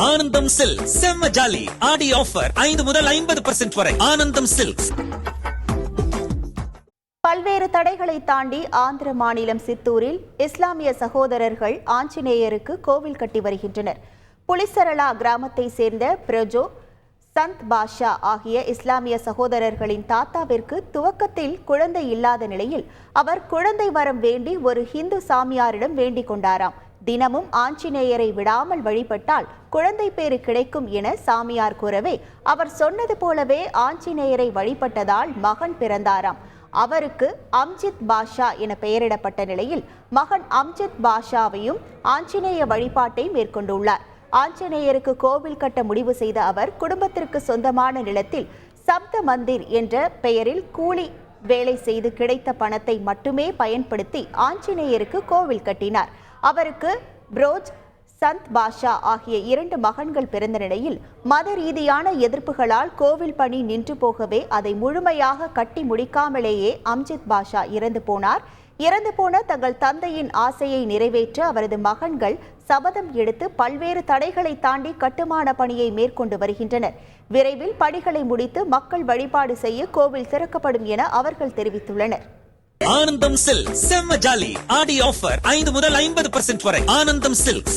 ஆனந்தம் சில்க் செம்ம ஜாலி ஆடி ஆஃபர் 5 முதல் 50% வரை. ஆனந்தம் சில்க்ஸ். பல்வேறு தடைகளை தாண்டி ஆந்திர மாநிலம் சித்தூரில் இஸ்லாமிய சகோதரர்கள் ஆஞ்சநேயருக்கு கோவில் கட்டி வருகின்றனர். புலிசரலா கிராமத்தை சேர்ந்த பிரஜோ, சந்த் பாஷா ஆகிய இஸ்லாமிய சகோதரர்களின் தாத்தாவிற்கு துவக்கத்தில் குழந்தை இல்லாத நிலையில் அவர் குழந்தை வரம் வேண்டி ஒரு ஹிந்து சாமியாரிடம் வேண்டிக் கொண்டாராம். தினமும் ஆஞ்சநேயரை விடாமல் வழிபட்டால் குழந்தை பேறு கிடைக்கும் என சாமியார் கூறவே அவர் சொன்னது போலவே ஆஞ்சநேயரை வழிபட்டதால் மகன் பிறந்தாராம். அவருக்கு அம்ஜித் பாஷா என பெயரிடப்பட்ட நிலையில் மகன் அம்ஜித் பாஷாவையும் ஆஞ்சநேய வழிபாட்டை மேற்கொண்டுள்ளார். ஆஞ்சநேயருக்கு கோவில் கட்ட முடிவு செய்த அவர் குடும்பத்திற்கு சொந்தமான நிலத்தில் சப்த மந்திர் என்ற பெயரில் கூலி வேலை செய்து கிடைத்த பணத்தை மட்டுமே பயன்படுத்தி ஆஞ்சநேயருக்கு கோவில் கட்டினார். அவருக்கு புரோஜ், சந்த் பாஷா ஆகிய 2 மகன்கள் பிறந்த நிலையில் மத ரீதியான எதிர்ப்புகளால் கோவில் பணி நின்று போகவே அதை முழுமையாக கட்டி முடிக்காமலேயே அம்ஜித் பாஷா இறந்து போனார். இறந்து போன தங்கள் தந்தையின் ஆசையை நிறைவேற்ற அவரது மகன்கள் சபதம் எடுத்து பல்வேறு தடைகளை தாண்டி கட்டுமான பணியை மேற்கொண்டு வருகின்றனர். விரைவில் பணிகளை முடித்து மக்கள் வழிபாடு செய்ய கோவில் திறக்கப்படும் என அவர்கள் தெரிவித்துள்ளனர். ஆனந்தம் சில்க் செம்ம ஜாலி ஆடி ஆஃபர் 5 முதல் 50% வரை. ஆனந்தம் சில்க்ஸ்.